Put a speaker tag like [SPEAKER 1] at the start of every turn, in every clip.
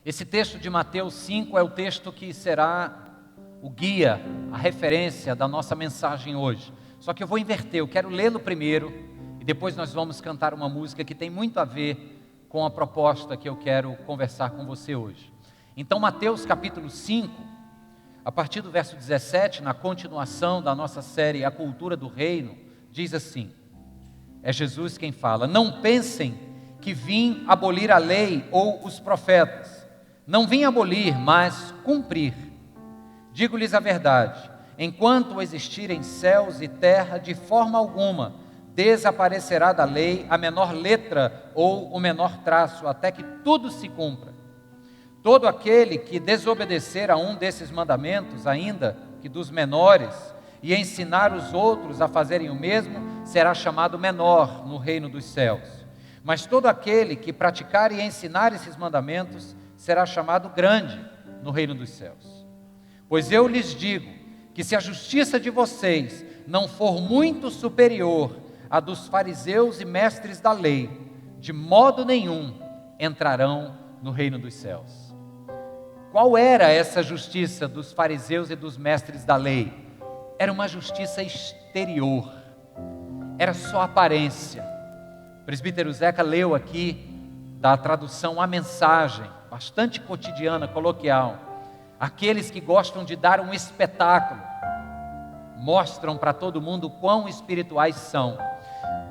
[SPEAKER 1] Esse texto de Mateus 5 é o texto que será o guia, a referência da nossa mensagem hoje. Só que eu vou inverter, eu quero lê-lo primeiro e depois nós vamos cantar uma música que tem muito a ver com a proposta que eu quero conversar com você hoje. Então, Mateus capítulo 5, a partir do verso 17, na continuação da nossa série A Cultura do Reino, diz assim, é Jesus quem fala: não pensem que vim abolir a lei ou os profetas. Não vim abolir, mas cumprir. Digo-lhes a verdade, enquanto existirem céus e terra, de forma alguma desaparecerá da lei a menor letra ou o menor traço, até que tudo se cumpra. Todo aquele que desobedecer a um desses mandamentos, ainda que dos menores, e ensinar os outros a fazerem o mesmo, será chamado menor no reino dos céus. Mas todo aquele que praticar e ensinar esses mandamentos, será chamado grande no reino dos céus. Pois eu lhes digo que se a justiça de vocês não for muito superior à dos fariseus e mestres da lei, de modo nenhum entrarão no reino dos céus. Qual era essa justiça dos fariseus e dos mestres da lei? Era uma justiça exterior, era só aparência. O presbítero Zeca leu aqui da tradução A Mensagem, bastante cotidiana, coloquial. Aqueles que gostam de dar um espetáculo, mostram para todo mundo quão espirituais são.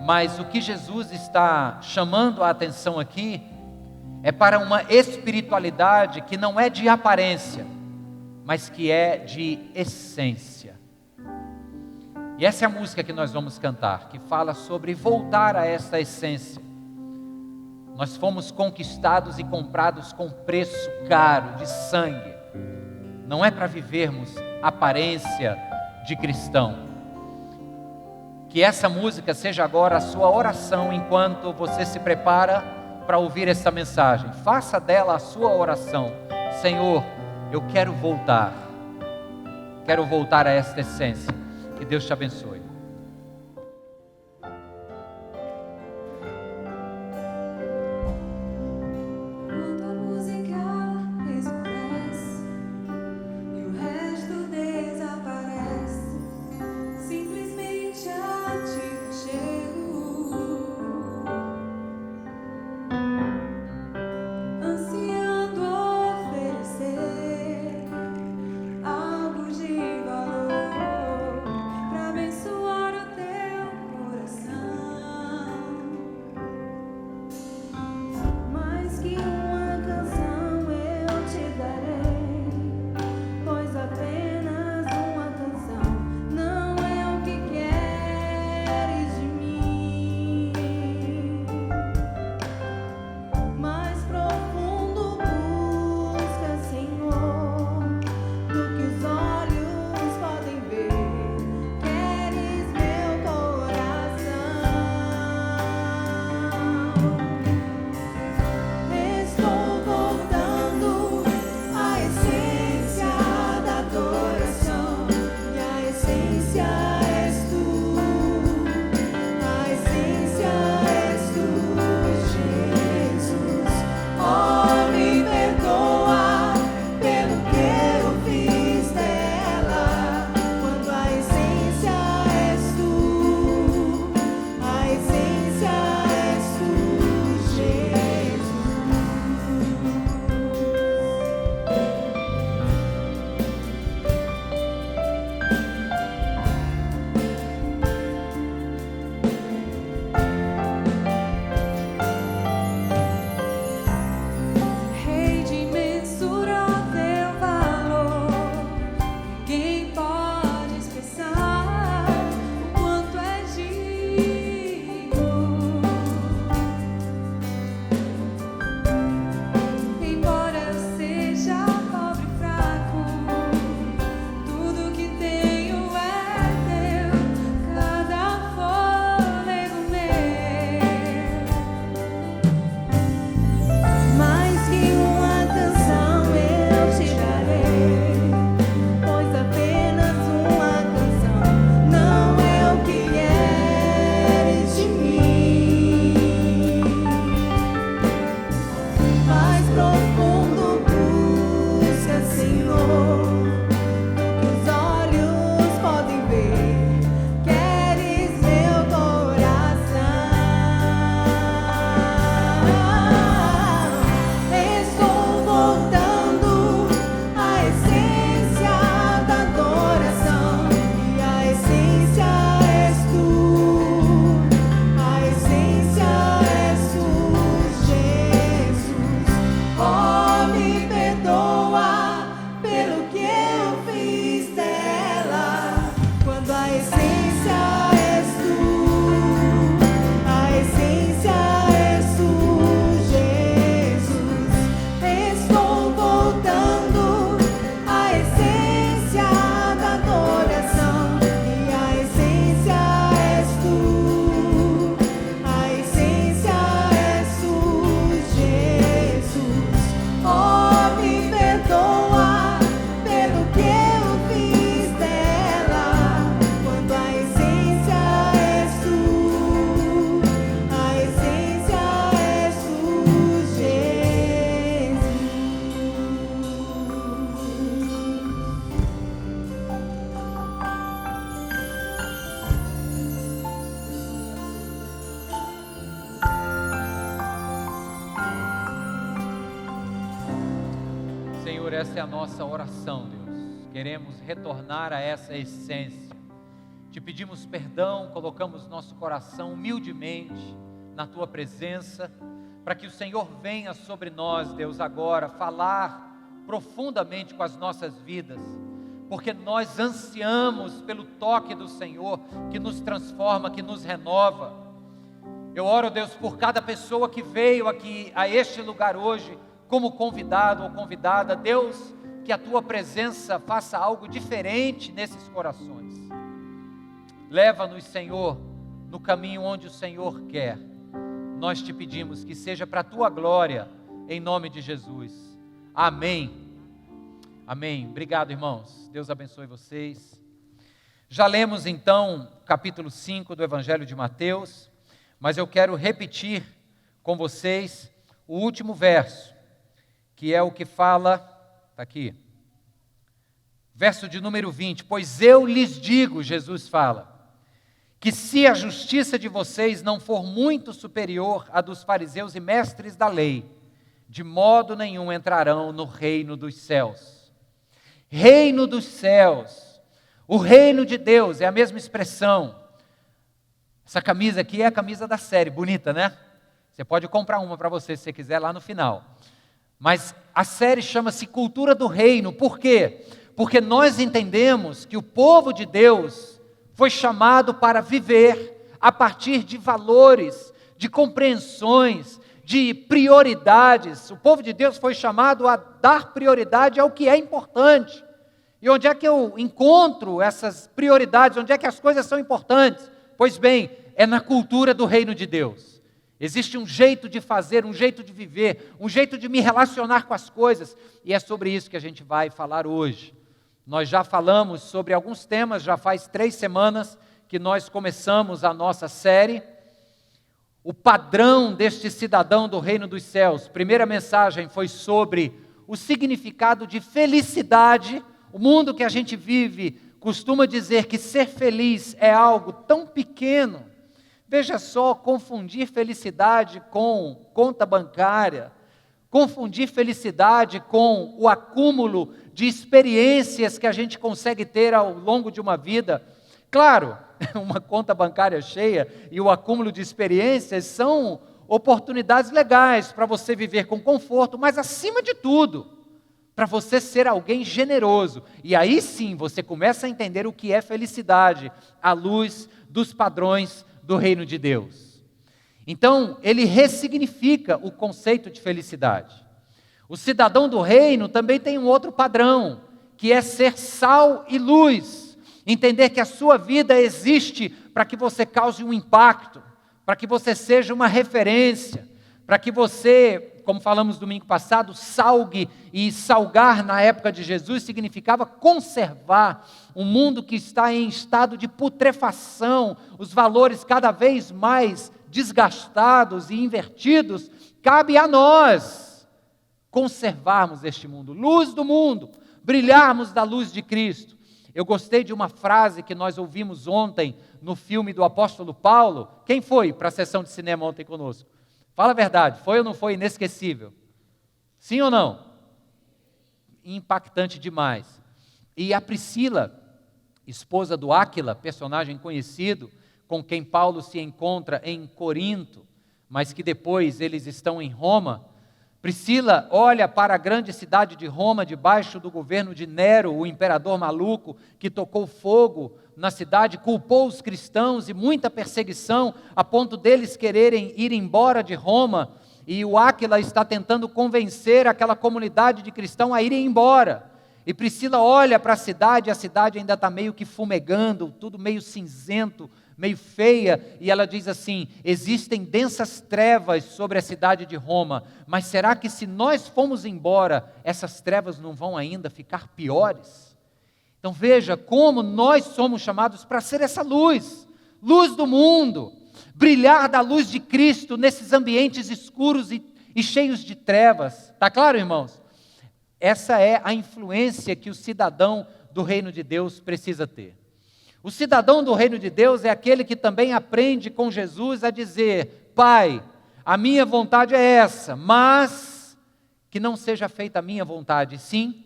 [SPEAKER 1] Mas o que Jesus está chamando a atenção aqui é para uma espiritualidade que não é de aparência, mas que é de essência. E essa é a música que nós vamos cantar, que fala sobre voltar a essa essência. Nós fomos conquistados e comprados com preço caro de sangue. Não é para vivermos aparência de cristão. Que essa música seja agora a sua oração enquanto você se prepara para ouvir essa mensagem. Faça dela a sua oração. Senhor, eu quero voltar a esta essência. Que Deus te abençoe.
[SPEAKER 2] Algo de valor pra abençoar.
[SPEAKER 1] Senhor, essa é a nossa oração, Deus. Queremos retornar a essa essência. Te pedimos perdão, colocamos nosso coração humildemente na Tua presença, para que o Senhor venha sobre nós, Deus, agora, falar profundamente com as nossas vidas, porque nós ansiamos pelo toque do Senhor, que nos transforma, que nos renova. Eu oro, Deus, por cada pessoa que veio aqui a este lugar hoje, como convidado ou convidada. Deus, que a Tua presença faça algo diferente nesses corações. Leva-nos, Senhor, no caminho onde o Senhor quer. Nós te pedimos que seja para a Tua glória, em nome de Jesus. Amém. Amém. Obrigado, irmãos. Deus abençoe vocês. Já lemos então capítulo 5 do Evangelho de Mateus, mas eu quero repetir com vocês o último verso, que é o que fala, está aqui, verso de número 20. Pois eu lhes digo, Jesus fala, que se a justiça de vocês não for muito superior à dos fariseus e mestres da lei, de modo nenhum entrarão no reino dos céus. Reino dos céus, o reino de Deus, é a mesma expressão. Essa camisa aqui é a camisa da série, bonita, né? Você pode comprar uma para você se você quiser lá no final. Mas a série chama-se Cultura do Reino. Por quê? Porque nós entendemos que o povo de Deus foi chamado para viver a partir de valores, de compreensões, de prioridades. O povo de Deus foi chamado a dar prioridade ao que é importante. E onde é que eu encontro essas prioridades? Onde é que as coisas são importantes? Pois bem, é na cultura do reino de Deus. Existe um jeito de fazer, um jeito de viver, um jeito de me relacionar com as coisas. E é sobre isso que a gente vai falar hoje. Nós já falamos sobre alguns temas, já faz 3 semanas que nós começamos a nossa série. O padrão deste cidadão do reino dos céus. Primeira mensagem foi sobre o significado de felicidade. O mundo que a gente vive costuma dizer que ser feliz é algo tão pequeno. Veja só, confundir felicidade com conta bancária, confundir felicidade com o acúmulo de experiências que a gente consegue ter ao longo de uma vida. Claro, uma conta bancária cheia e o acúmulo de experiências são oportunidades legais para você viver com conforto, mas acima de tudo, para você ser alguém generoso. E aí sim você começa a entender o que é felicidade à luz dos padrões do reino de Deus. Então, ele ressignifica o conceito de felicidade. O cidadão do reino também tem um outro padrão, que é ser sal e luz. Entender que a sua vida existe para que você cause um impacto, para que você seja uma referência, para que você, como falamos domingo passado, salgue. E salgar na época de Jesus significava conservar um mundo que está em estado de putrefação, os valores cada vez mais desgastados e invertidos. Cabe a nós conservarmos este mundo, luz do mundo, brilharmos da luz de Cristo. Eu gostei de uma frase que nós ouvimos ontem no filme do apóstolo Paulo. Quem foi para a sessão de cinema ontem conosco? Fala a verdade, foi ou não foi inesquecível? Sim ou não? Impactante demais. E a Priscila, esposa do Áquila, personagem conhecido, com quem Paulo se encontra em Corinto, mas que depois eles estão em Roma. Priscila olha para a grande cidade de Roma, debaixo do governo de Nero, o imperador maluco, que tocou fogo na cidade, culpou os cristãos e muita perseguição, a ponto deles quererem ir embora de Roma, e o Áquila está tentando convencer aquela comunidade de cristãos a irem embora. E Priscila olha para a cidade ainda está meio que fumegando, tudo meio cinzento, meio feia, e ela diz assim: existem densas trevas sobre a cidade de Roma, mas será que se nós formos embora, essas trevas não vão ainda ficar piores? Então veja como nós somos chamados para ser essa luz, luz do mundo, brilhar da luz de Cristo nesses ambientes escuros e cheios de trevas. Está claro, irmãos? Essa é a influência que o cidadão do reino de Deus precisa ter. O cidadão do reino de Deus é aquele que também aprende com Jesus a dizer: Pai, a minha vontade é essa, mas que não seja feita a minha vontade, sim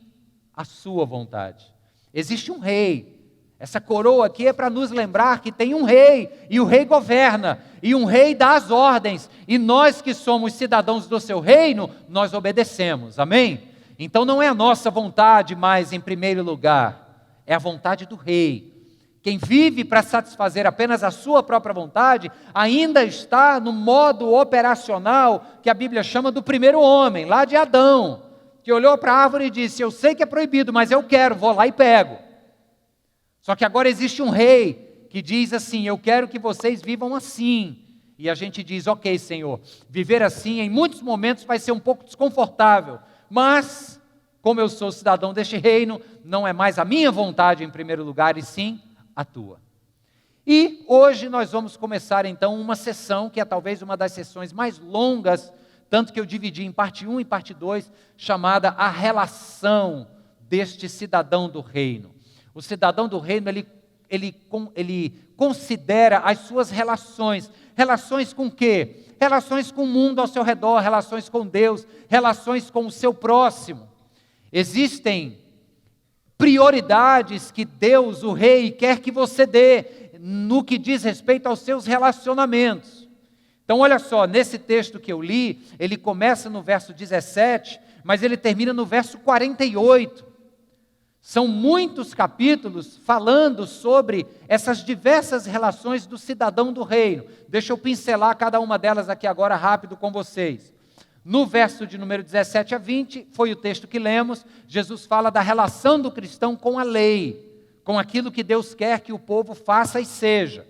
[SPEAKER 1] a sua vontade. Existe um rei. Essa coroa aqui é para nos lembrar que tem um rei, e o rei governa, e um rei dá as ordens, e nós que somos cidadãos do seu reino, nós obedecemos, amém? Então não é a nossa vontade mais em primeiro lugar, é a vontade do rei. Quem vive para satisfazer apenas a sua própria vontade, ainda está no modo operacional que a Bíblia chama do primeiro homem, lá de Adão, que olhou para a árvore e disse: eu sei que é proibido, mas eu quero, vou lá e pego. Só que agora existe um rei que diz assim: eu quero que vocês vivam assim. E a gente diz: ok, Senhor, viver assim em muitos momentos vai ser um pouco desconfortável, mas como eu sou cidadão deste reino, não é mais a minha vontade em primeiro lugar, e sim a tua. E hoje nós vamos começar então uma sessão que é talvez uma das sessões mais longas, tanto que eu dividi em parte 1 e parte 2, chamada a relação deste cidadão do reino. O cidadão do reino, ele considera as suas relações. Relações com o quê? Relações com o mundo ao seu redor, relações com Deus, relações com o seu próximo. Existem prioridades que Deus, o rei, quer que você dê no que diz respeito aos seus relacionamentos. Então olha só, nesse texto que eu li, ele começa no verso 17, mas ele termina no verso 48. São muitos capítulos falando sobre essas diversas relações do cidadão do reino. Deixa eu pincelar cada uma delas aqui agora rápido com vocês. No verso de número 17 a 20, foi o texto que lemos, Jesus fala da relação do cristão com a lei, com aquilo que Deus quer que o povo faça e seja.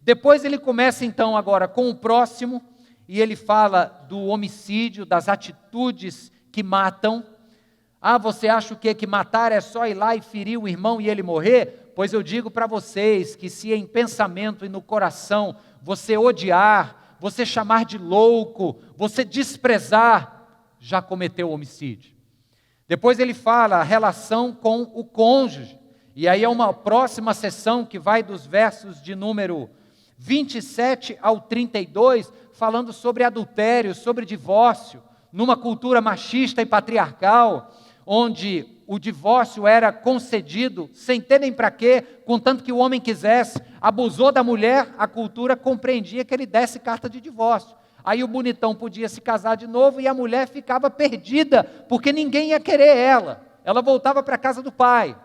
[SPEAKER 1] Depois ele começa então agora com o próximo, e ele fala do homicídio, das atitudes que matam. Ah, você acha o quê? Que matar é só ir lá e ferir o irmão e ele morrer? Pois eu digo para vocês que se em pensamento e no coração você odiar, você chamar de louco, você desprezar, já cometeu homicídio. Depois ele fala a relação com o cônjuge, e aí é uma próxima sessão que vai dos versos de número 27 ao 32, falando sobre adultério, sobre divórcio, numa cultura machista e patriarcal, onde o divórcio era concedido sem ter nem para quê, contanto que o homem quisesse, abusou da mulher, a cultura compreendia que ele desse carta de divórcio. Aí o bonitão podia se casar de novo e a mulher ficava perdida, porque ninguém ia querer ela. Ela voltava para a casa do pai.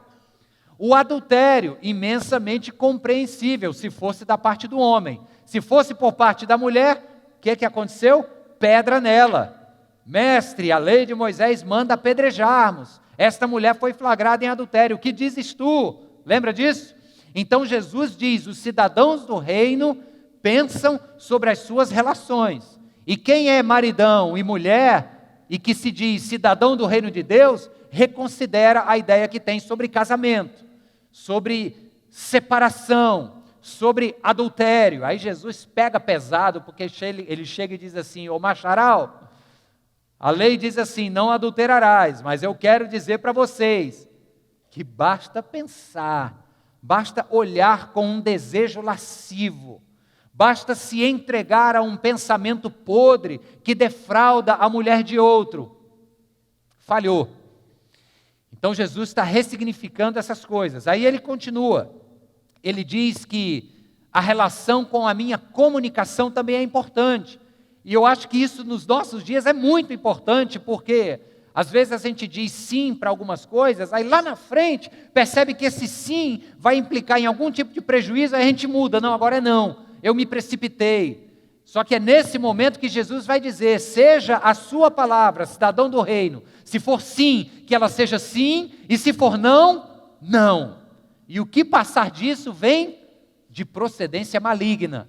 [SPEAKER 1] O adultério, imensamente compreensível, se fosse da parte do homem. Se fosse por parte da mulher, o que aconteceu? Pedra nela. Mestre, a lei de Moisés manda apedrejarmos. Esta mulher foi flagrada em adultério. O que dizes tu? Lembra disso? Então Jesus diz: os cidadãos do reino pensam sobre as suas relações. E quem é maridão e mulher, e que se diz cidadão do reino de Deus, reconsidera a ideia que tem sobre casamento, sobre separação, sobre adultério. Aí Jesus pega pesado, porque ele chega e diz assim: ô macharal, a lei diz assim, não adulterarás, mas eu quero dizer para vocês que basta pensar, basta olhar com um desejo lascivo, basta se entregar a um pensamento podre que defrauda a mulher de outro. Falhou. Então Jesus está ressignificando essas coisas. Aí ele continua, ele diz que a relação com a minha comunicação também é importante. E eu acho que isso nos nossos dias é muito importante, porque às vezes a gente diz sim para algumas coisas, aí lá na frente percebe que esse sim vai implicar em algum tipo de prejuízo, aí a gente muda, não, agora é não, eu me precipitei. Só que é nesse momento que Jesus vai dizer: seja a sua palavra, cidadão do reino, se for sim, que ela seja sim, e se for não, não. E o que passar disso vem de procedência maligna.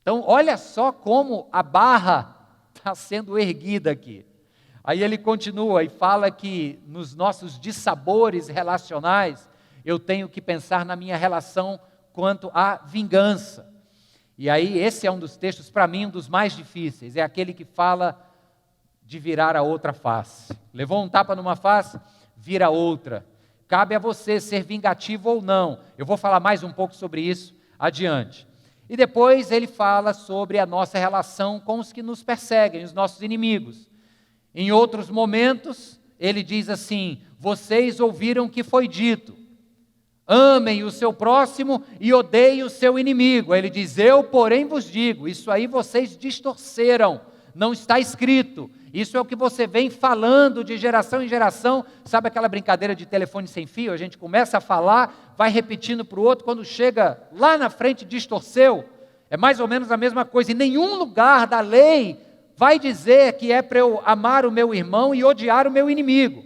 [SPEAKER 1] Então, olha só como a barra está sendo erguida aqui. Aí ele continua e fala que nos nossos dissabores relacionais, eu tenho que pensar na minha relação quanto à vingança. E aí esse é um dos textos, para mim, um dos mais difíceis. É aquele que fala de virar a outra face. Levou um tapa numa face, vira outra. Cabe a você ser vingativo ou não. Eu vou falar mais um pouco sobre isso adiante. E depois ele fala sobre a nossa relação com os que nos perseguem, os nossos inimigos. Em outros momentos, ele diz assim: vocês ouviram que foi dito: amem o seu próximo e odeiem o seu inimigo. Ele diz: eu, porém, vos digo. Isso aí vocês distorceram, não está escrito. Isso é o que você vem falando de geração em geração. Sabe aquela brincadeira de telefone sem fio? A gente começa a falar, vai repetindo para o outro, quando chega lá na frente distorceu. É mais ou menos a mesma coisa. Em nenhum lugar da lei vai dizer que é para eu amar o meu irmão e odiar o meu inimigo.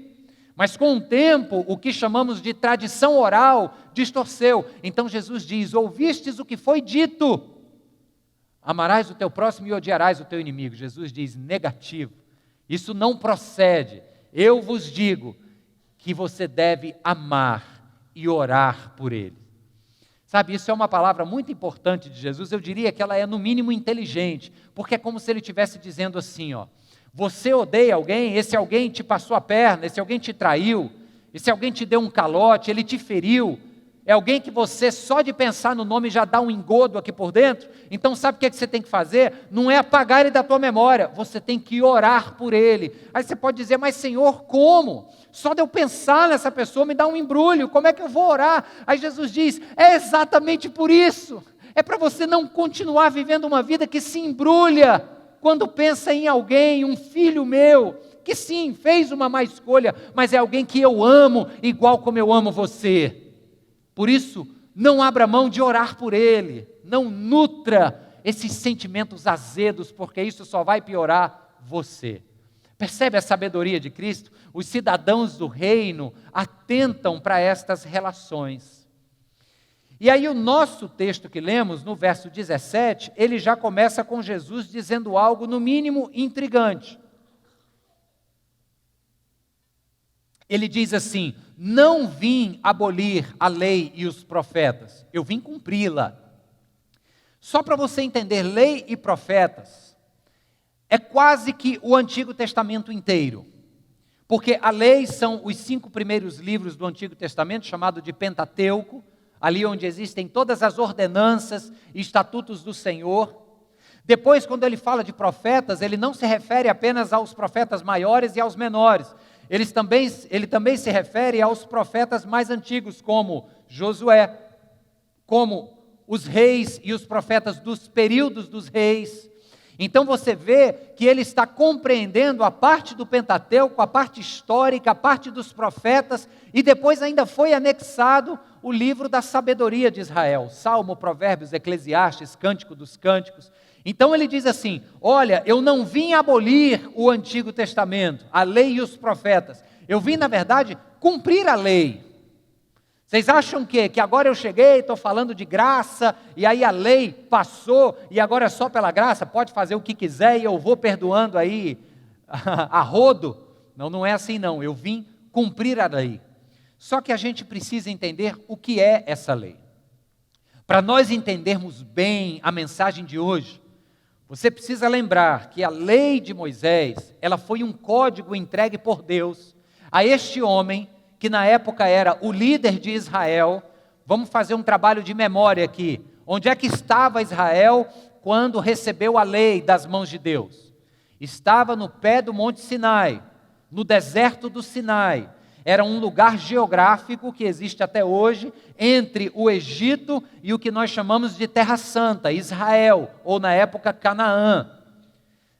[SPEAKER 1] Mas com o tempo, o que chamamos de tradição oral distorceu. Então Jesus diz: ouvistes o que foi dito: amarás o teu próximo e odiarás o teu inimigo. Jesus diz: negativo, isso não procede. Eu vos digo que você deve amar e orar por ele. Sabe, isso é uma palavra muito importante de Jesus. Eu diria que ela é no mínimo inteligente, porque é como se ele estivesse dizendo assim, ó: você odeia alguém, esse alguém te passou a perna, esse alguém te traiu, esse alguém te deu um calote, ele te feriu, é alguém que você só de pensar no nome já dá um engodo aqui por dentro. Então sabe o que você tem que fazer? Não é apagar ele da tua memória, você tem que orar por ele. Aí você pode dizer: mas Senhor, como? Só de eu pensar nessa pessoa me dá um embrulho, como é que eu vou orar? Aí Jesus diz: é exatamente por isso, é para você não continuar vivendo uma vida que se embrulha quando pensa em alguém, um filho meu, que sim, fez uma má escolha, mas é alguém que eu amo, igual como eu amo você. Por isso, não abra mão de orar por ele, não nutra esses sentimentos azedos, porque isso só vai piorar você. Percebe a sabedoria de Cristo? Os cidadãos do reino atentam para estas relações. E aí o nosso texto que lemos, no verso 17, ele já começa com Jesus dizendo algo no mínimo intrigante. Ele diz assim: não vim abolir a lei e os profetas, eu vim cumpri-la. Só para você entender, lei e profetas é quase que o Antigo Testamento inteiro. Porque a lei são os 5 primeiros livros do Antigo Testamento, chamado de Pentateuco, ali onde existem todas as ordenanças e estatutos do Senhor. Depois, quando ele fala de profetas, ele não se refere apenas aos profetas maiores e aos menores. Ele também se refere aos profetas mais antigos, como Josué, como os reis e os profetas dos períodos dos reis. Então você vê que ele está compreendendo a parte do Pentateuco, a parte histórica, a parte dos profetas, e depois ainda foi anexado o livro da sabedoria de Israel, Salmo, Provérbios, Eclesiastes, Cântico dos Cânticos. Então ele diz assim: olha, eu não vim abolir o Antigo Testamento, a lei e os profetas, eu vim, na verdade, cumprir a lei. Vocês acham que agora eu cheguei, estou falando de graça, e aí a lei passou, e agora é só pela graça, pode fazer o que quiser e eu vou perdoando aí a rodo? Não, não é assim não, eu vim cumprir a lei. Só que a gente precisa entender o que é essa lei. Para nós entendermos bem a mensagem de hoje, você precisa lembrar que a lei de Moisés, ela foi um código entregue por Deus a este homem, que na época era o líder de Israel. Vamos fazer um trabalho de memória aqui. Onde é que estava Israel quando recebeu a lei das mãos de Deus? Estava no pé do Monte Sinai, no deserto do Sinai. Era um lugar geográfico que existe até hoje, entre o Egito e o que nós chamamos de Terra Santa, Israel, ou na época Canaã.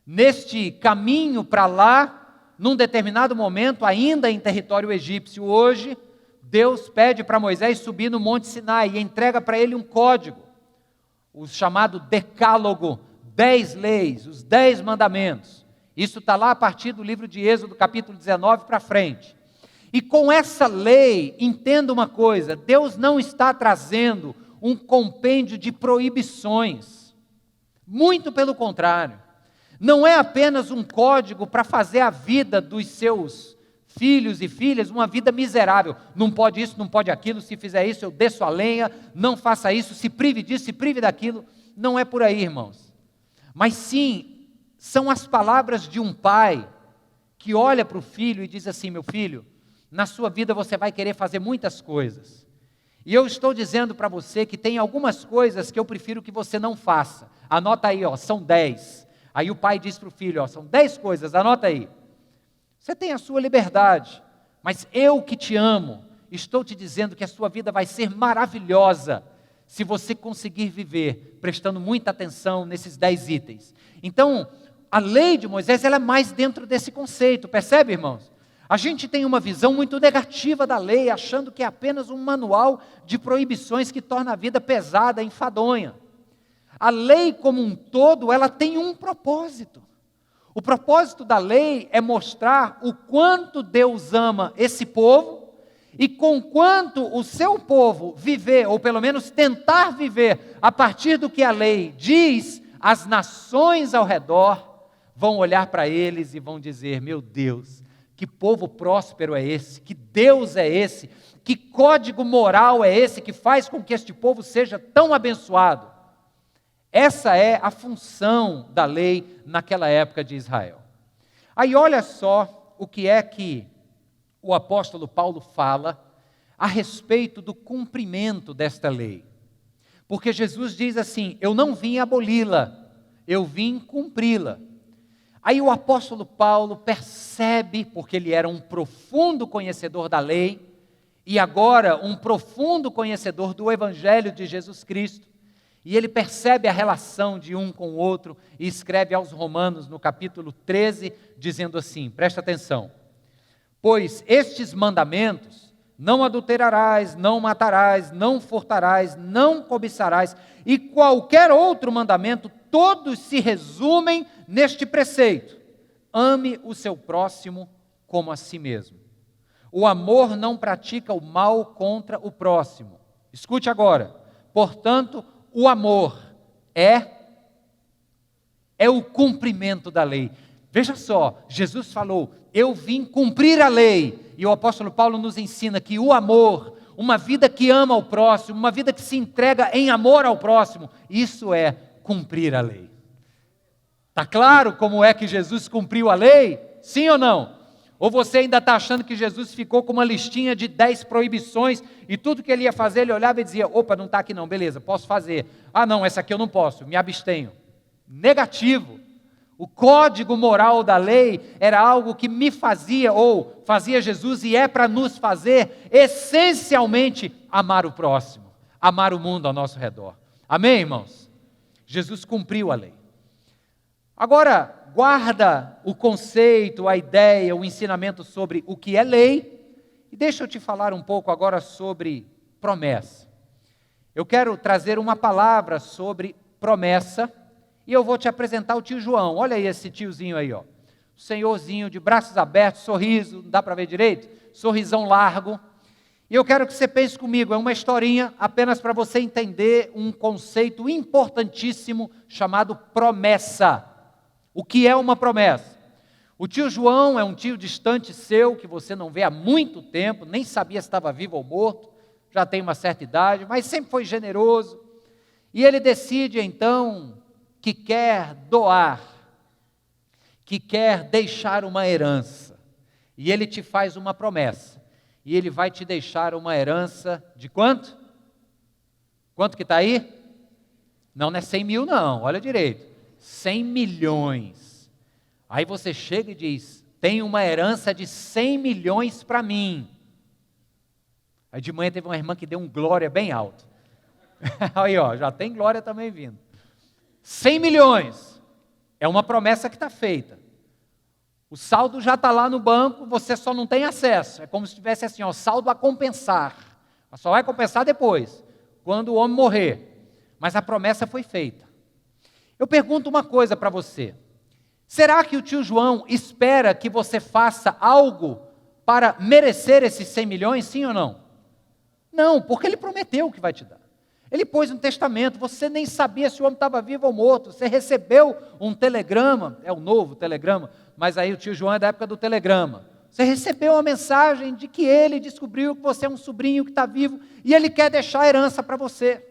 [SPEAKER 1] Neste caminho para lá, num determinado momento, ainda em território egípcio hoje, Deus pede para Moisés subir no Monte Sinai e entrega para ele um código, o chamado Decálogo, 10 leis, os 10 mandamentos. Isso está lá a partir do livro de Êxodo, capítulo 19 para frente. E com essa lei, entenda uma coisa, Deus não está trazendo um compêndio de proibições, muito pelo contrário. Não é apenas um código para fazer a vida dos seus filhos e filhas uma vida miserável. Não pode isso, não pode aquilo, se fizer isso eu desço a lenha, não faça isso, se prive disso, se prive daquilo. Não é por aí, irmãos. Mas sim, são as palavras de um pai que olha para o filho e diz assim: meu filho, na sua vida você vai querer fazer muitas coisas. E eu estou dizendo para você que tem algumas coisas que eu prefiro que você não faça. Anota aí, são 10. Aí o pai diz para o filho, são 10 coisas, anota aí. Você tem a sua liberdade, mas eu que te amo, estou te dizendo que a sua vida vai ser maravilhosa se você conseguir viver prestando muita atenção nesses 10 itens. Então, a lei de Moisés, ela é mais dentro desse conceito, percebe, irmãos? A gente tem uma visão muito negativa da lei, achando que é apenas um manual de proibições que torna a vida pesada, enfadonha. A lei como um todo, ela tem um propósito. O propósito da lei é mostrar o quanto Deus ama esse povo e com quanto o seu povo viver, ou pelo menos tentar viver, a partir do que a lei diz, as nações ao redor vão olhar para eles e vão dizer: meu Deus, que povo próspero é esse? Que Deus é esse? Que código moral é esse que faz com que este povo seja tão abençoado? Essa é a função da lei naquela época de Israel. Aí olha só o que é que o apóstolo Paulo fala a respeito do cumprimento desta lei. Porque Jesus diz assim: eu não vim aboli-la, eu vim cumpri-la. Aí o apóstolo Paulo percebe, porque ele era um profundo conhecedor da lei, e agora um profundo conhecedor do Evangelho de Jesus Cristo, e ele percebe a relação de um com o outro, e escreve aos Romanos no capítulo 13, dizendo assim, presta atenção: pois estes mandamentos, não adulterarás, não matarás, não furtarás, não cobiçarás, e qualquer outro mandamento, todos se resumem neste preceito: ame o seu próximo como a si mesmo. O amor não pratica o mal contra o próximo. Escute agora. Portanto, o amor é o cumprimento da lei. Veja só, Jesus falou: eu vim cumprir a lei. E o apóstolo Paulo nos ensina que o amor, uma vida que ama o próximo, uma vida que se entrega em amor ao próximo, isso é cumprir a lei. Está claro como é que Jesus cumpriu a lei? Sim ou não? Ou você ainda está achando que Jesus ficou com uma listinha de 10 proibições e tudo que ele ia fazer, ele olhava e dizia: opa, não está aqui não, beleza, posso fazer. Ah não, essa aqui eu não posso, me abstenho. Negativo. O código moral da lei era algo que me fazia, ou fazia Jesus, e é para nos fazer, essencialmente, amar o próximo, amar o mundo ao nosso redor. Amém, irmãos? Jesus cumpriu a lei. Agora, guarda o conceito, a ideia, o ensinamento sobre o que é lei, e deixa eu te falar um pouco agora sobre promessa. Eu quero trazer uma palavra sobre promessa, e eu vou te apresentar o tio João. Olha aí esse tiozinho aí, ó. O senhorzinho de braços abertos, sorriso, não dá para ver direito? Sorrisão largo. E eu quero que você pense comigo, é uma historinha apenas para você entender um conceito importantíssimo chamado promessa. O que é uma promessa? O tio João é um tio distante seu, que você não vê há muito tempo, nem sabia se estava vivo ou morto, já tem uma certa idade, mas sempre foi generoso. E ele decide então que quer doar, que quer deixar uma herança. E ele te faz uma promessa. E ele vai te deixar uma herança de quanto? Quanto que está aí? Não é 100 mil não, olha direito. 100 milhões. Aí você chega e diz: tem uma herança de 100 milhões para mim. Aí de manhã teve uma irmã que deu um glória bem alto. Aí ó, já tem glória também vindo. 100 milhões. É uma promessa que está feita. O saldo já está lá no banco, você só não tem acesso. É como se tivesse assim, ó, saldo a compensar. Mas só vai compensar depois, quando o homem morrer. Mas a promessa foi feita. Eu pergunto uma coisa para você: será que o tio João espera que você faça algo para merecer esses 100 milhões, sim ou não? Não, porque ele prometeu que vai te dar. Ele pôs um testamento, você nem sabia se o homem estava vivo ou morto, você recebeu um telegrama, é o novo telegrama, mas aí o tio João é da época do telegrama. Você recebeu uma mensagem de que ele descobriu que você é um sobrinho que está vivo e ele quer deixar a herança para você.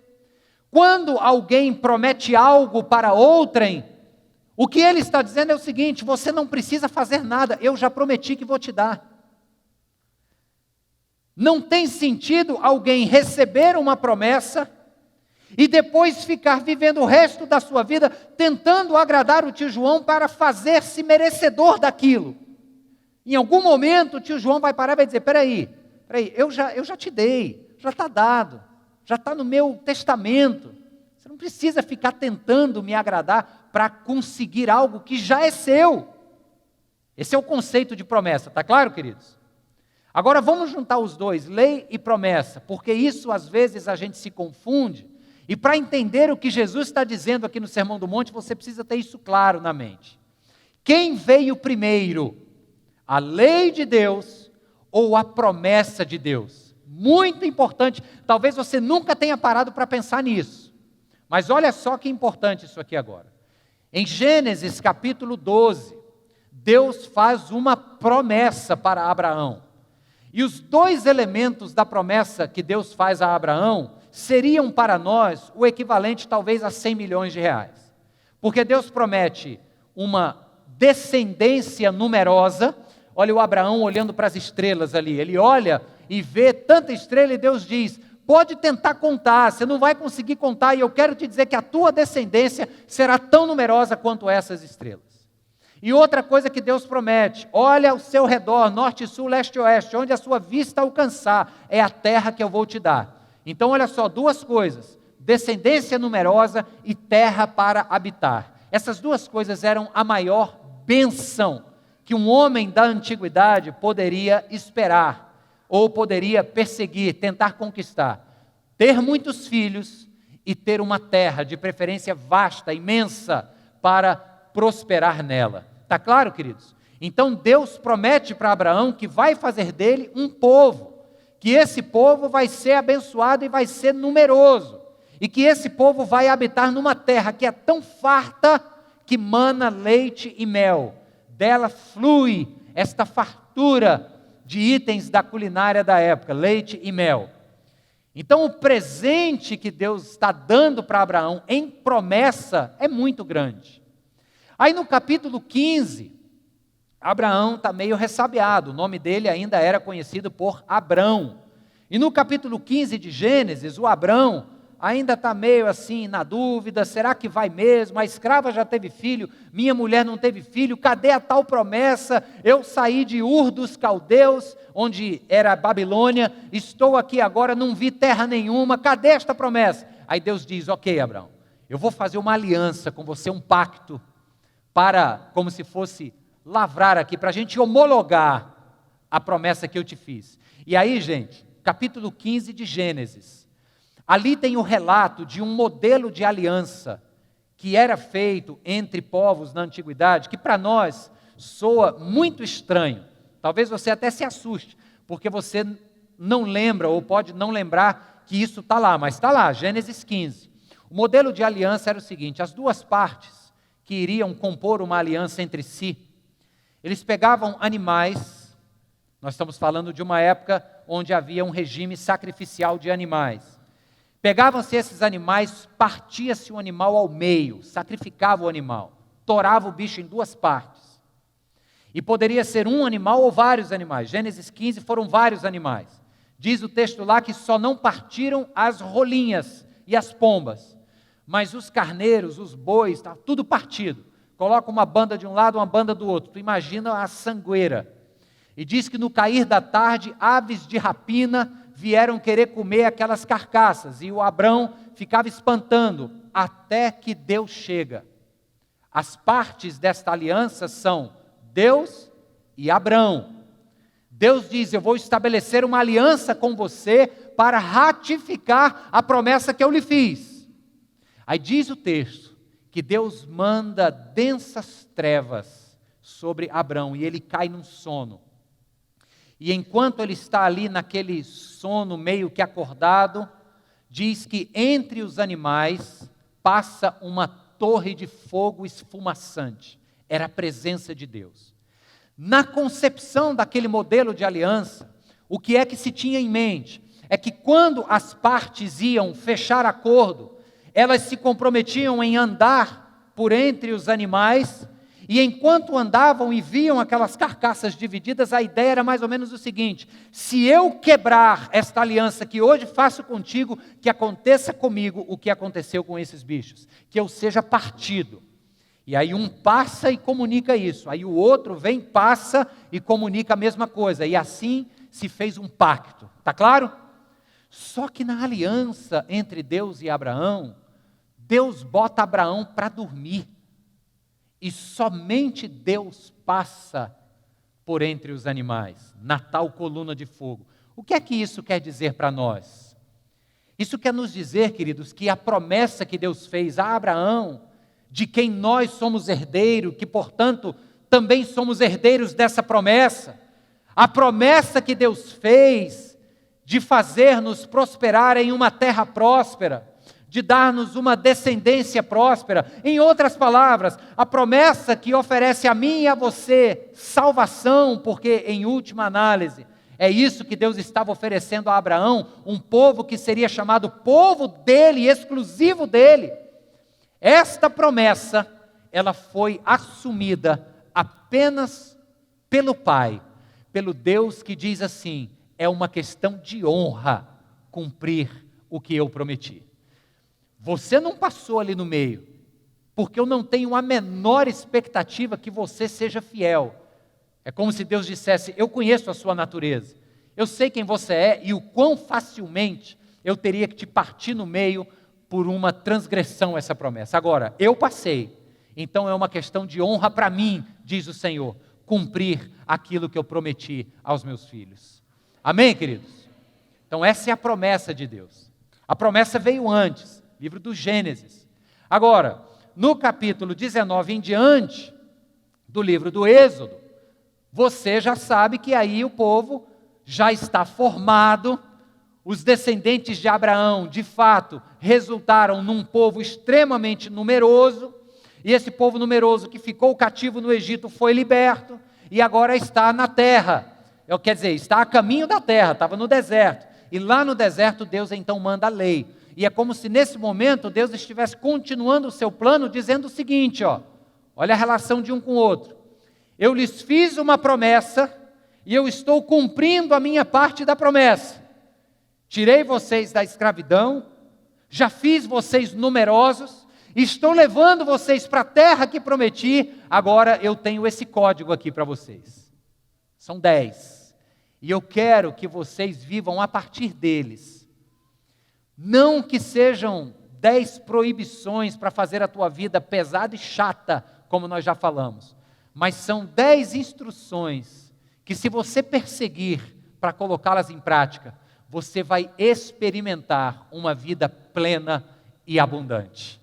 [SPEAKER 1] Quando alguém promete algo para outrem, o que ele está dizendo é o seguinte: você não precisa fazer nada, eu já prometi que vou te dar. Não tem sentido alguém receber uma promessa e depois ficar vivendo o resto da sua vida tentando agradar o tio João para fazer-se merecedor daquilo. Em algum momento o tio João vai parar e vai dizer, peraí, eu já te dei, já está dado, já está no meu testamento. Você não precisa ficar tentando me agradar para conseguir algo que já é seu. Esse é o conceito de promessa, está claro, queridos? Agora vamos juntar os dois, lei e promessa, porque isso às vezes a gente se confunde, e para entender o que Jesus está dizendo aqui no Sermão do Monte, você precisa ter isso claro na mente. Quem veio primeiro? A lei de Deus ou a promessa de Deus? Muito importante, talvez você nunca tenha parado para pensar nisso, mas olha só que importante isso aqui agora. Em Gênesis capítulo 12, Deus faz uma promessa para Abraão. E os dois elementos da promessa que Deus faz a Abraão seriam para nós o equivalente talvez a 100 milhões de reais. Porque Deus promete uma descendência numerosa. Olha o Abraão olhando para as estrelas ali. Ele olha e vê tanta estrela e Deus diz, pode tentar contar, você não vai conseguir contar e eu quero te dizer que a tua descendência será tão numerosa quanto essas estrelas. E outra coisa que Deus promete, olha ao seu redor, norte, sul, leste e oeste, onde a sua vista alcançar, é a terra que eu vou te dar. Então olha só, duas coisas, descendência numerosa e terra para habitar. Essas duas coisas eram a maior bênção que um homem da antiguidade poderia esperar, ou poderia perseguir, tentar conquistar. Ter muitos filhos e ter uma terra, de preferência vasta, imensa, para prosperar nela. Está claro, queridos? Então Deus promete para Abraão que vai fazer dele um povo, que esse povo vai ser abençoado e vai ser numeroso, e que esse povo vai habitar numa terra que é tão farta que mana leite e mel. Dela flui esta fartura de itens da culinária da época, leite e mel. Então o presente que Deus está dando para Abraão em promessa é muito grande. Aí no capítulo 15, Abraão está meio ressabiado, o nome dele ainda era conhecido por Abrão. E no capítulo 15 de Gênesis, o Abrão ainda está meio assim na dúvida, será que vai mesmo? A escrava já teve filho, minha mulher não teve filho, cadê a tal promessa? Eu saí de Ur dos Caldeus, onde era a Babilônia, estou aqui agora, não vi terra nenhuma, cadê esta promessa? Aí Deus diz, ok Abrão, eu vou fazer uma aliança com você, um pacto, para, como se fosse lavrar aqui, para a gente homologar a promessa que eu te fiz. E aí, gente, capítulo 15 de Gênesis, ali tem o relato de um modelo de aliança que era feito entre povos na antiguidade, que para nós soa muito estranho. Talvez você até se assuste, porque você não lembra ou pode não lembrar que isso está lá, mas está lá, Gênesis 15. O modelo de aliança era o seguinte, as duas partes que iriam compor uma aliança entre si, eles pegavam animais, nós estamos falando de uma época onde havia um regime sacrificial de animais, pegavam-se esses animais, partia-se o animal ao meio, sacrificava o animal, torava o bicho em duas partes, e poderia ser um animal ou vários animais. Gênesis 15 foram vários animais, diz o texto lá que só não partiram as rolinhas e as pombas, mas os carneiros, os bois, está tudo partido. Coloca uma banda de um lado, uma banda do outro. Tu imagina a sangueira. E diz que no cair da tarde, aves de rapina vieram querer comer aquelas carcaças. E o Abrão ficava espantando, até que Deus chega. As partes desta aliança são Deus e Abrão. Deus diz, eu vou estabelecer uma aliança com você para ratificar a promessa que eu lhe fiz. Aí diz o texto que Deus manda densas trevas sobre Abrão e ele cai num sono. E enquanto ele está ali naquele sono meio que acordado, diz que entre os animais passa uma torre de fogo esfumaçante. Era a presença de Deus. Na concepção daquele modelo de aliança, o que é que se tinha em mente? É que quando as partes iam fechar acordo, elas se comprometiam em andar por entre os animais, e enquanto andavam e viam aquelas carcaças divididas, a ideia era mais ou menos o seguinte: se eu quebrar esta aliança que hoje faço contigo, que aconteça comigo o que aconteceu com esses bichos, que eu seja partido. E aí um passa e comunica isso. Aí o outro vem, passa e comunica a mesma coisa. E assim se fez um pacto. Está claro? Só que na aliança entre Deus e Abraão, Deus bota Abraão para dormir. E somente Deus passa por entre os animais, na tal coluna de fogo. O que é que isso quer dizer para nós? Isso quer nos dizer, queridos, que a promessa que Deus fez a Abraão, de quem nós somos herdeiro, que portanto também somos herdeiros dessa promessa, a promessa que Deus fez de fazer-nos prosperar em uma terra próspera, de dar-nos uma descendência próspera. Em outras palavras, a promessa que oferece a mim e a você salvação, porque em última análise, é isso que Deus estava oferecendo a Abraão, um povo que seria chamado povo dele, exclusivo dele. Esta promessa, ela foi assumida apenas pelo Pai, pelo Deus que diz assim: é uma questão de honra cumprir o que eu prometi. Você não passou ali no meio, porque eu não tenho a menor expectativa que você seja fiel. É como se Deus dissesse: eu conheço a sua natureza, eu sei quem você é e o quão facilmente eu teria que te partir no meio por uma transgressão a essa promessa. Agora, eu passei, então é uma questão de honra para mim, diz o Senhor, cumprir aquilo que eu prometi aos meus filhos. Amém, queridos? Então essa é a promessa de Deus. A promessa veio antes, livro do Gênesis. Agora, no capítulo 19 em diante do livro do Êxodo, você já sabe que aí o povo já está formado. Os descendentes de Abraão, de fato, resultaram num povo extremamente numeroso, e esse povo numeroso que ficou cativo no Egito foi liberto, e agora está na terra, quer dizer, está a caminho da terra, estava no deserto, e lá no deserto Deus então manda a lei, e é como se nesse momento Deus estivesse continuando o seu plano, dizendo o seguinte, olha a relação de um com o outro: eu lhes fiz uma promessa, e eu estou cumprindo a minha parte da promessa. Tirei vocês da escravidão, já fiz vocês numerosos, estou levando vocês para a terra que prometi, agora eu tenho esse código aqui para vocês. São 10. E eu quero que vocês vivam a partir deles. Não que sejam 10 proibições para fazer a tua vida pesada e chata, como nós já falamos, mas são 10 instruções que, se você perseguir para colocá-las em prática, você vai experimentar uma vida plena e abundante.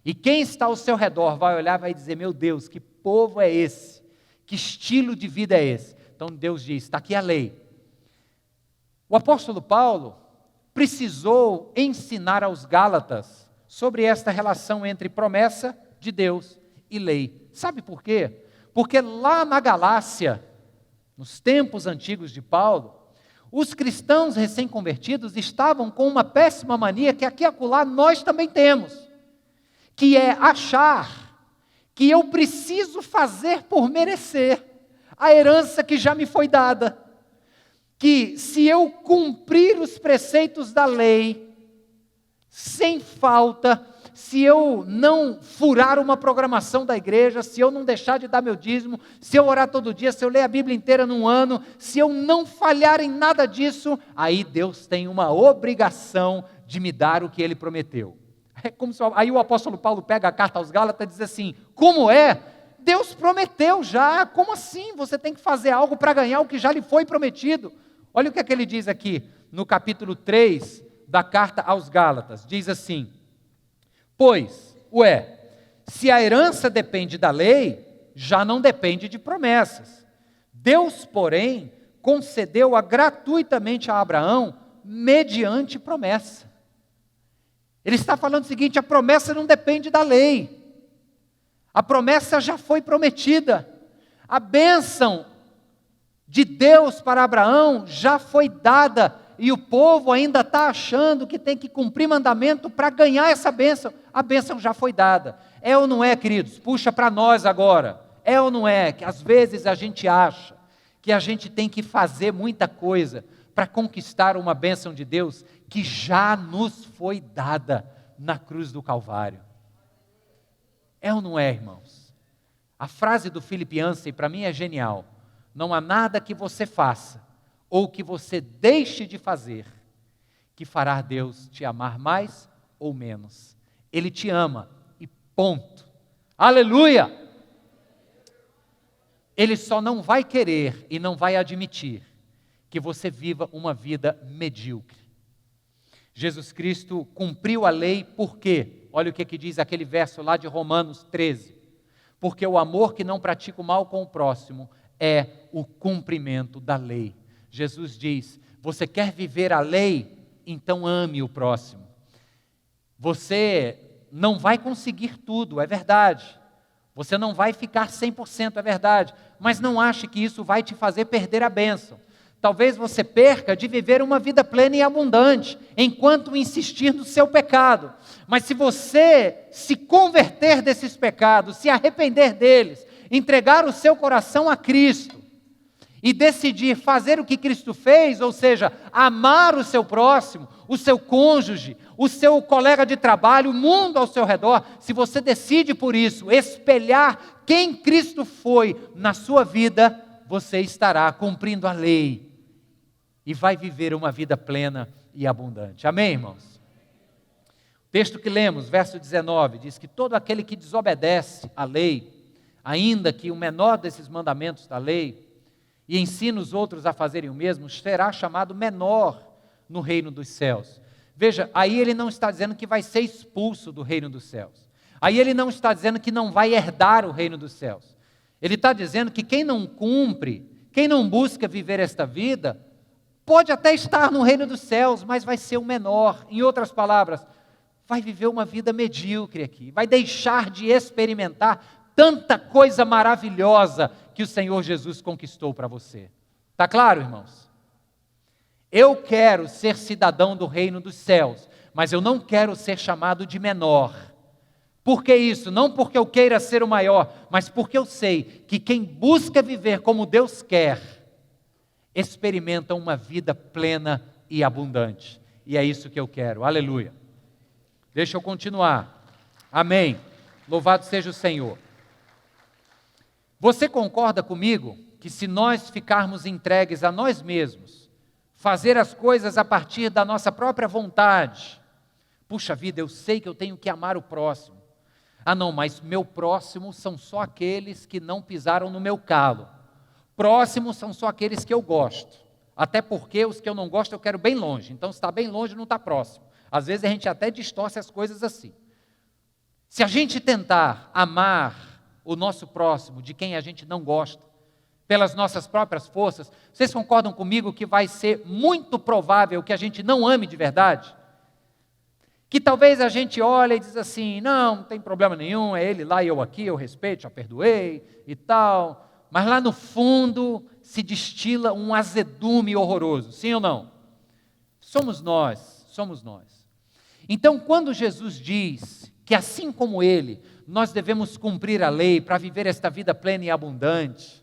[SPEAKER 1] E quem está ao seu redor vai olhar e vai dizer: meu Deus, que povo é esse? Que estilo de vida é esse? Então Deus diz, está aqui a lei. O apóstolo Paulo precisou ensinar aos Gálatas sobre esta relação entre promessa de Deus e lei. Sabe por quê? Porque lá na Galácia, nos tempos antigos de Paulo, os cristãos recém-convertidos estavam com uma péssima mania que aqui e acolá nós também temos, que é achar que eu preciso fazer por merecer a herança que já me foi dada, que se eu cumprir os preceitos da lei, sem falta, se eu não furar uma programação da igreja, se eu não deixar de dar meu dízimo, se eu orar todo dia, se eu ler a Bíblia inteira num ano, se eu não falhar em nada disso, aí Deus tem uma obrigação de me dar o que Ele prometeu. É como se, aí o apóstolo Paulo pega a carta aos Gálatas e diz assim: como é? Deus prometeu já, como assim? Você tem que fazer algo para ganhar o que já lhe foi prometido. Olha o que é que ele diz aqui, no capítulo 3 da carta aos Gálatas, diz assim: pois, se a herança depende da lei, já não depende de promessas. Deus, porém, concedeu-a gratuitamente a Abraão, mediante promessa. Ele está falando o seguinte: a promessa não depende da lei. A promessa já foi prometida. A bênção de Deus para Abraão já foi dada. E o povo ainda está achando que tem que cumprir mandamento para ganhar essa bênção. A bênção já foi dada. É ou não é, queridos? Puxa para nós agora. É ou não é? Que às vezes a gente acha que a gente tem que fazer muita coisa para conquistar uma bênção de Deus que já nos foi dada na cruz do Calvário. É ou não é, irmãos? A frase do Philip Yancey para mim é genial. Não há nada que você faça ou que você deixe de fazer que fará Deus te amar mais ou menos. Ele te ama e ponto. Aleluia! Ele só não vai querer e não vai admitir que você viva uma vida medíocre. Jesus Cristo cumpriu a lei por quê? Olha o que diz aquele verso lá de Romanos 13. Porque o amor que não pratica o mal com o próximo é o cumprimento da lei. Jesus diz, você quer viver a lei? Então ame o próximo. Você não vai conseguir tudo, é verdade. Você não vai ficar 100%, é verdade. Mas não ache que isso vai te fazer perder a bênção. Talvez você perca de viver uma vida plena e abundante, enquanto insistir no seu pecado. Mas se você se converter desses pecados, se arrepender deles, entregar o seu coração a Cristo, e decidir fazer o que Cristo fez, ou seja, amar o seu próximo, o seu cônjuge, o seu colega de trabalho, o mundo ao seu redor, se você decide por isso, espelhar quem Cristo foi na sua vida, você estará cumprindo a lei e vai viver uma vida plena e abundante. Amém, irmãos? O texto que lemos, verso 19, diz que todo aquele que desobedece à lei, ainda que o menor desses mandamentos da lei, e ensina os outros a fazerem o mesmo, será chamado menor no reino dos céus. Veja, aí ele não está dizendo que vai ser expulso do reino dos céus. Aí ele não está dizendo que não vai herdar o reino dos céus. Ele está dizendo que quem não cumpre, quem não busca viver esta vida, pode até estar no reino dos céus, mas vai ser o menor. Em outras palavras, vai viver uma vida medíocre aqui, vai deixar de experimentar tanta coisa maravilhosa que o Senhor Jesus conquistou para você. Está claro, irmãos? Eu quero ser cidadão do reino dos céus, mas eu não quero ser chamado de menor. Por que isso? Não porque eu queira ser o maior, mas porque eu sei que quem busca viver como Deus quer, experimenta uma vida plena e abundante. E é isso que eu quero. Aleluia. Deixa eu continuar. Amém. Louvado seja o Senhor. Você concorda comigo que se nós ficarmos entregues a nós mesmos, fazer as coisas a partir da nossa própria vontade, puxa vida, eu sei que eu tenho que amar o próximo. Ah não, mas meu próximo são só aqueles que não pisaram no meu calo. Próximos são só aqueles que eu gosto. Até porque os que eu não gosto eu quero bem longe. Então se está bem longe não está próximo. Às vezes a gente até distorce as coisas assim. Se a gente tentar amar o nosso próximo, de quem a gente não gosta, pelas nossas próprias forças, vocês concordam comigo que vai ser muito provável que a gente não ame de verdade? Que talvez a gente olhe e diz assim, não tem problema nenhum, é ele lá e eu aqui, eu respeito, já perdoei e tal, mas lá no fundo se destila um azedume horroroso, sim ou não? Somos nós. Então quando Jesus diz que assim como ele, nós devemos cumprir a lei para viver esta vida plena e abundante,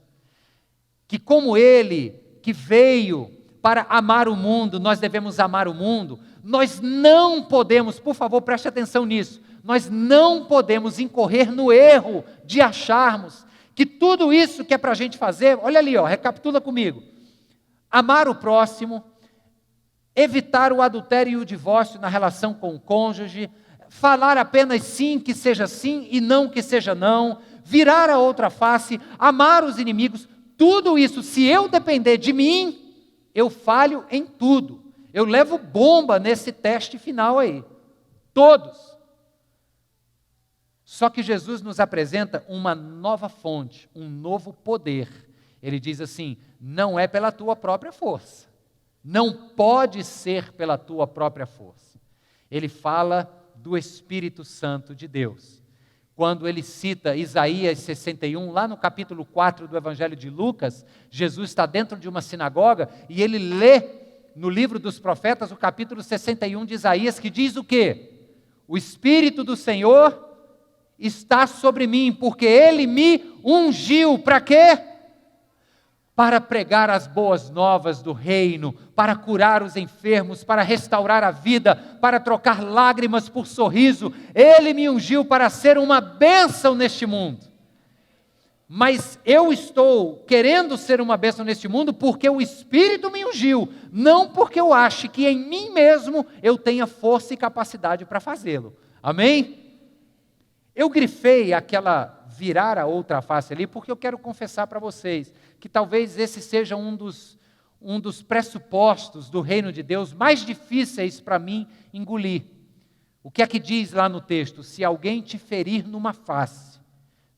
[SPEAKER 1] que como ele, que veio para amar o mundo, nós devemos amar o mundo, nós não podemos, por favor, preste atenção nisso, nós não podemos incorrer no erro de acharmos que tudo isso que é para a gente fazer, olha ali, recapitula comigo, amar o próximo, evitar o adultério e o divórcio na relação com o cônjuge, falar apenas sim que seja sim e não que seja não, virar a outra face, amar os inimigos, tudo isso, se eu depender de mim, eu falho em tudo. Eu levo bomba nesse teste final aí. Todos. Só que Jesus nos apresenta uma nova fonte, um novo poder. Ele diz assim, não é pela tua própria força. Não pode ser pela tua própria força. Ele fala do Espírito Santo de Deus. Quando ele cita Isaías 61, lá no capítulo 4 do Evangelho de Lucas, Jesus está dentro de uma sinagoga e ele lê no livro dos profetas o capítulo 61 de Isaías, que diz o quê? O Espírito do Senhor está sobre mim, porque ele me ungiu, para quê? Para pregar as boas novas do reino, para curar os enfermos, para restaurar a vida, para trocar lágrimas por sorriso. Ele me ungiu para ser uma bênção neste mundo. Mas eu estou querendo ser uma bênção neste mundo porque o Espírito me ungiu, não porque eu ache que em mim mesmo eu tenha força e capacidade para fazê-lo. Amém? Eu grifei aquela virar a outra face ali porque eu quero confessar para vocês que talvez esse seja um dos pressupostos do reino de Deus mais difíceis para mim engolir. O que é que diz lá no texto? Se alguém te ferir numa face,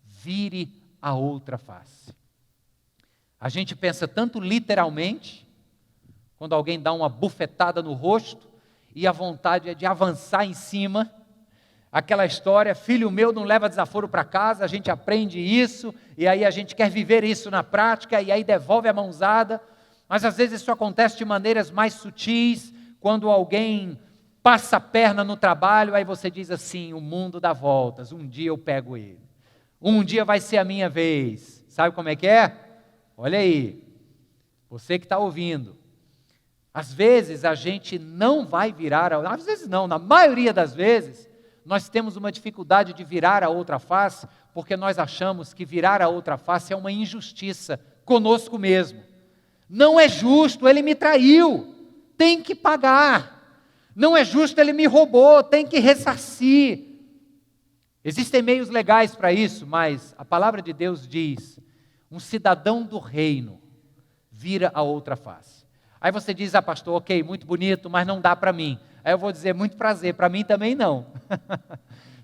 [SPEAKER 1] vire a outra face. A gente pensa tanto literalmente, quando alguém dá uma bufetada no rosto, e a vontade é de avançar em cima. Aquela história, filho meu não leva desaforo para casa, a gente aprende isso, e aí a gente quer viver isso na prática, e aí devolve a mãozada. Mas às vezes isso acontece de maneiras mais sutis, quando alguém passa a perna no trabalho, aí você diz assim, o mundo dá voltas, um dia eu pego ele. Um dia vai ser a minha vez. Sabe como é que é? Olha aí, você que está ouvindo. Às vezes a gente não vai virar, às vezes não, na maioria das vezes, nós temos uma dificuldade de virar a outra face, porque nós achamos que virar a outra face é uma injustiça conosco mesmo. Não é justo, ele me traiu, tem que pagar. Não é justo, ele me roubou, tem que ressarcir. Existem meios legais para isso, mas a palavra de Deus diz, um cidadão do reino vira a outra face. Aí você diz, pastor, ok, muito bonito, mas não dá para mim. Aí eu vou dizer, muito prazer, para mim também não.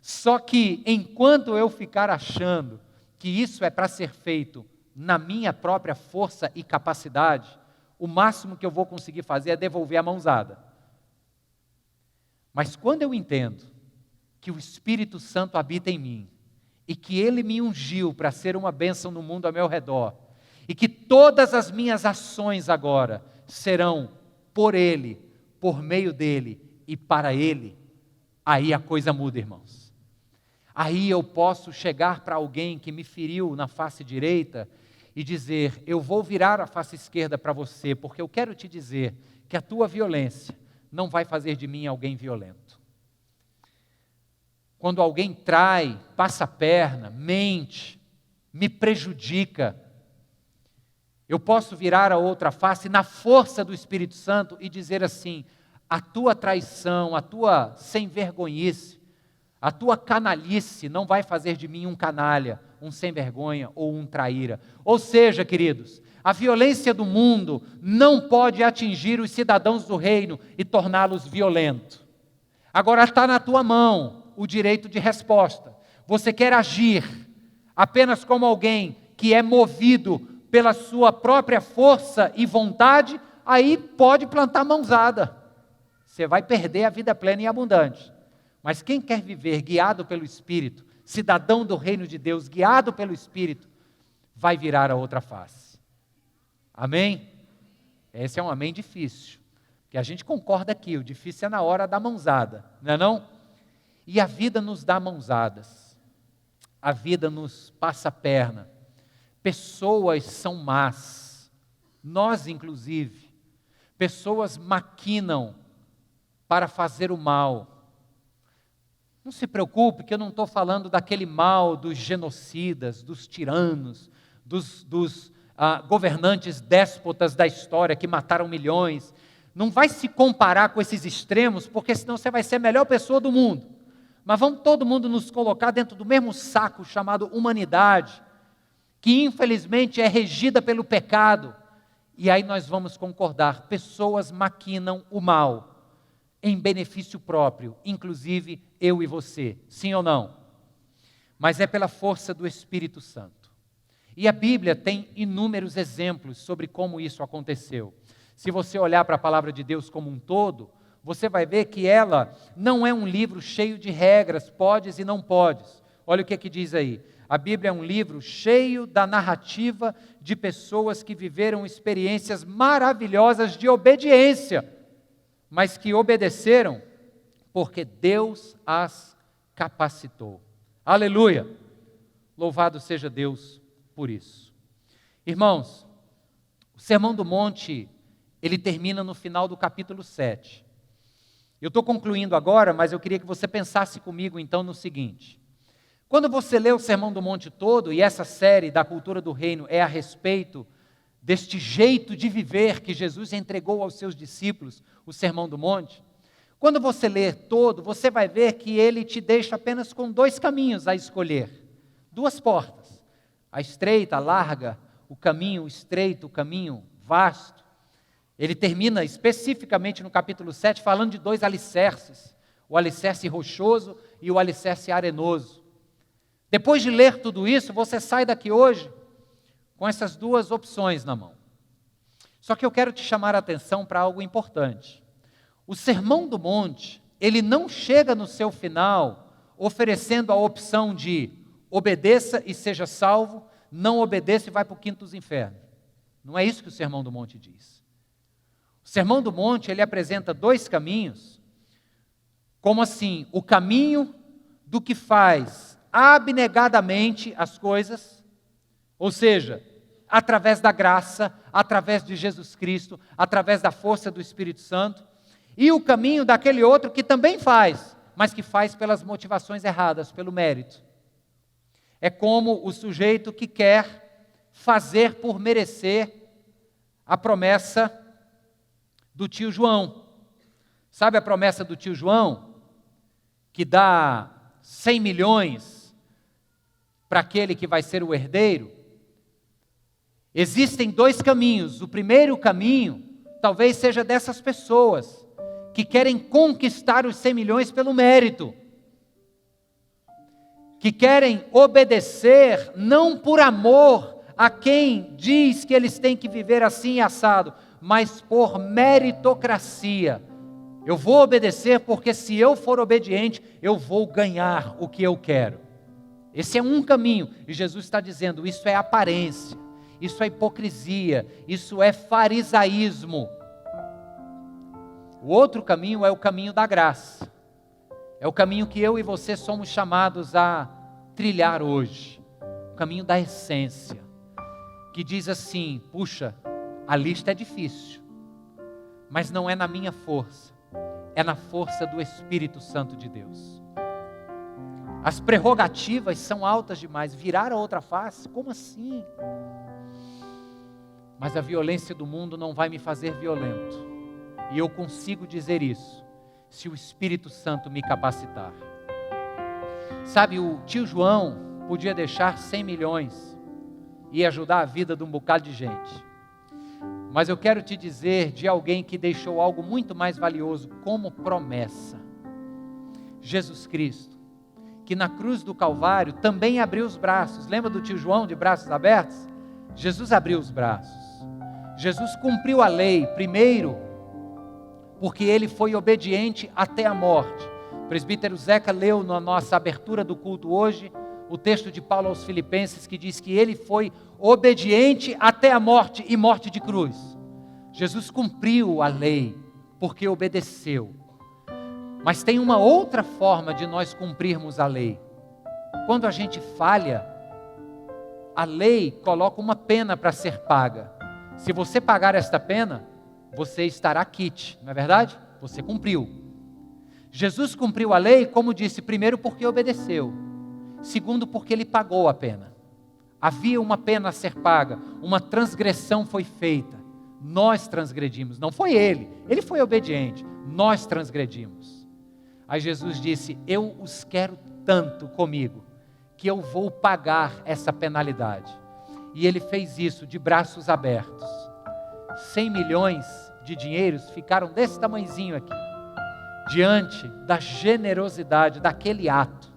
[SPEAKER 1] Só que enquanto eu ficar achando que isso é para ser feito na minha própria força e capacidade, o máximo que eu vou conseguir fazer é devolver a mãozada. Mas quando eu entendo que o Espírito Santo habita em mim, e que Ele me ungiu para ser uma bênção no mundo ao meu redor, e que todas as minhas ações agora serão por Ele, por meio dEle e para Ele, aí a coisa muda, irmãos. Aí eu posso chegar para alguém que me feriu na face direita e dizer, eu vou virar a face esquerda para você, porque eu quero te dizer que a tua violência não vai fazer de mim alguém violento. Quando alguém trai, passa a perna, mente, me prejudica, eu posso virar a outra face na força do Espírito Santo e dizer assim, a tua traição, a tua sem-vergonhice, a tua canalice não vai fazer de mim um canalha, um sem-vergonha ou um traíra. Ou seja, queridos, a violência do mundo não pode atingir os cidadãos do reino e torná-los violentos. Agora está na tua mão o direito de resposta. Você quer agir apenas como alguém que é movido pela sua própria força e vontade, aí pode plantar mãozada. Você vai perder a vida plena e abundante. Mas quem quer viver guiado pelo Espírito, cidadão do reino de Deus, guiado pelo Espírito, vai virar a outra face. Amém? Esse é um amém difícil, que a gente concorda aqui, o difícil é na hora da mãozada, não é não? E a vida nos dá mãozadas, a vida nos passa a perna, pessoas são más, nós inclusive, pessoas maquinam para fazer o mal. Não se preocupe que eu não estou falando daquele mal dos genocidas, dos tiranos, dos governantes déspotas da história que mataram milhões. Não vai se comparar com esses extremos, porque senão você vai ser a melhor pessoa do mundo. Mas vamos todo mundo nos colocar dentro do mesmo saco chamado humanidade, que infelizmente é regida pelo pecado. E aí nós vamos concordar, pessoas maquinam o mal em benefício próprio, inclusive eu e você, sim ou não? Mas é pela força do Espírito Santo. E a Bíblia tem inúmeros exemplos sobre como isso aconteceu. Se você olhar para a palavra de Deus como um todo, você vai ver que ela não é um livro cheio de regras, podes e não podes. Olha o que diz aí. A Bíblia é um livro cheio da narrativa de pessoas que viveram experiências maravilhosas de obediência, mas que obedeceram porque Deus as capacitou. Aleluia! Louvado seja Deus por isso. Irmãos, o Sermão do Monte, ele termina no final do capítulo 7. Eu estou concluindo agora, mas eu queria que você pensasse comigo então no seguinte. Quando você lê o Sermão do Monte todo, e essa série da cultura do reino é a respeito deste jeito de viver que Jesus entregou aos seus discípulos, o Sermão do Monte, quando você lê todo, você vai ver que ele te deixa apenas com 2 caminhos a escolher, 2 portas, a estreita, a larga, o caminho estreito, o caminho vasto. Ele termina especificamente no capítulo 7 falando de 2 alicerces, o alicerce rochoso e o alicerce arenoso. Depois de ler tudo isso, você sai daqui hoje com essas 2 opções na mão. Só que eu quero te chamar a atenção para algo importante. O Sermão do Monte, ele não chega no seu final oferecendo a opção de obedeça e seja salvo, não obedeça e vai para o quinto dos infernos. Não é isso que o Sermão do Monte diz. O Sermão do Monte, ele apresenta 2 caminhos, como assim, o caminho do que faz abnegadamente as coisas, ou seja, através da graça, através de Jesus Cristo, através da força do Espírito Santo, e o caminho daquele outro que também faz, mas que faz pelas motivações erradas, pelo mérito. É como o sujeito que quer fazer por merecer a promessa do tio João. Sabe a promessa do tio João? Que dá 100 milhões para aquele que vai ser o herdeiro? Existem 2 caminhos. O primeiro caminho talvez seja dessas pessoas que querem conquistar os 100 milhões pelo mérito, que querem obedecer não por amor a quem diz que eles têm que viver assim e assado, mas por meritocracia. Eu vou obedecer porque se eu for obediente, eu vou ganhar o que eu quero. Esse é um caminho, e Jesus está dizendo, isso é aparência, isso é hipocrisia, isso é farisaísmo. O outro caminho é o caminho da graça. É o caminho que eu e você somos chamados a trilhar hoje. O caminho da essência. Que diz assim, puxa, a lista é difícil, mas não é na minha força, é na força do Espírito Santo de Deus. As prerrogativas são altas demais, virar a outra face, como assim? Mas a violência do mundo não vai me fazer violento. E eu consigo dizer isso, se o Espírito Santo me capacitar. Sabe, o tio João podia deixar 100 milhões e ajudar a vida de um bocado de gente. Mas eu quero te dizer de alguém que deixou algo muito mais valioso como promessa. Jesus Cristo, que na cruz do Calvário também abriu os braços. Lembra do tio João de braços abertos? Jesus abriu os braços. Jesus cumpriu a lei, primeiro, porque ele foi obediente até a morte. O presbítero Zeca leu na nossa abertura do culto hoje, o texto de Paulo aos Filipenses, que diz que ele foi obediente até a morte e morte de cruz. Jesus cumpriu a lei, porque obedeceu. Mas tem uma outra forma de nós cumprirmos a lei. Quando a gente falha, a lei coloca uma pena para ser paga. Se você pagar esta pena, você estará quite, não é verdade? Você cumpriu. Jesus cumpriu a lei, como disse, primeiro porque obedeceu, segundo porque ele pagou a pena. Havia uma pena a ser paga, uma transgressão foi feita, nós transgredimos, não foi ele foi obediente, nós transgredimos. Aí Jesus disse, eu os quero tanto comigo, que eu vou pagar essa penalidade. E ele fez isso de braços abertos. 100 milhões de dinheiros ficaram desse tamanhozinho aqui, diante da generosidade daquele ato.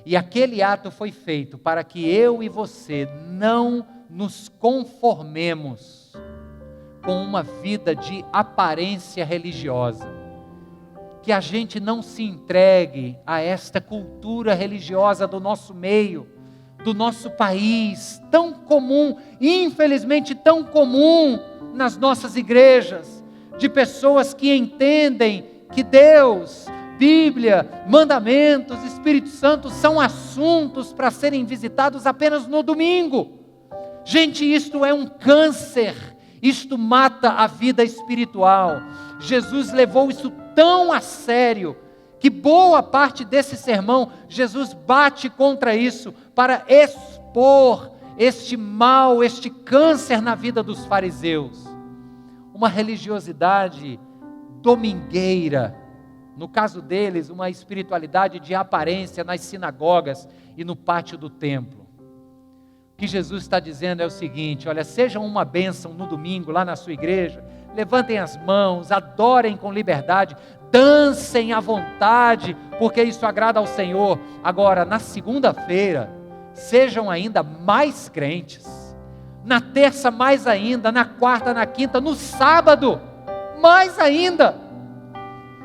[SPEAKER 1] E aquele ato foi feito para que eu e você não nos conformemos com uma vida de aparência religiosa. Que a gente não se entregue a esta cultura religiosa do nosso meio, do nosso país, tão comum, infelizmente tão comum nas nossas igrejas, de pessoas que entendem que Deus, Bíblia, mandamentos, Espírito Santo são assuntos para serem visitados apenas no domingo. Gente, isto é um câncer, isto mata a vida espiritual. Jesus levou isso tão a sério, que boa parte desse sermão Jesus bate contra isso para expor este mal, este câncer na vida dos fariseus. Uma religiosidade domingueira, no caso deles, uma espiritualidade de aparência nas sinagogas e no pátio do templo. O que Jesus está dizendo é o seguinte: olha, sejam uma bênção no domingo lá na sua igreja, levantem as mãos, adorem com liberdade, dancem à vontade, porque isso agrada ao Senhor. Agora, na segunda-feira, sejam ainda mais crentes, na terça mais ainda, na quarta, na quinta, no sábado mais ainda,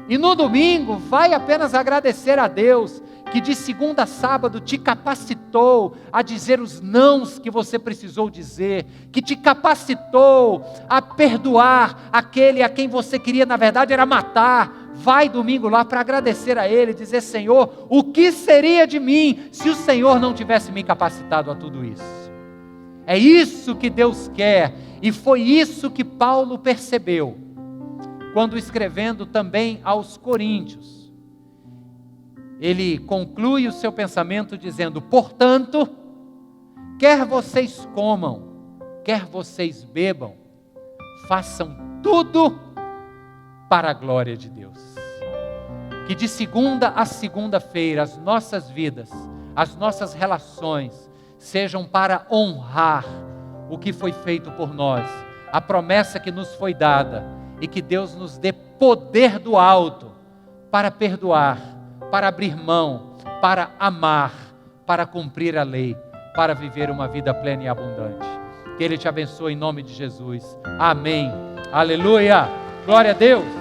[SPEAKER 1] e no domingo vai apenas agradecer a Deus, que de segunda a sábado te capacitou a dizer os nãos que você precisou dizer, que te capacitou a perdoar aquele a quem você queria, na verdade, era matar. Vai domingo lá para agradecer a Ele, dizer: Senhor, o que seria de mim se o Senhor não tivesse me capacitado a tudo isso? É isso que Deus quer, e foi isso que Paulo percebeu, quando escrevendo também aos Coríntios. Ele conclui o seu pensamento dizendo: portanto, quer vocês comam, quer vocês bebam, façam tudo para a glória de Deus. Que de segunda a segunda-feira as nossas vidas, as nossas relações sejam para honrar o que foi feito por nós, a promessa que nos foi dada, e que Deus nos dê poder do alto para perdoar, para abrir mão, para amar, para cumprir a lei, para viver uma vida plena e abundante. Que Ele te abençoe em nome de Jesus. Amém. Aleluia. Glória a Deus.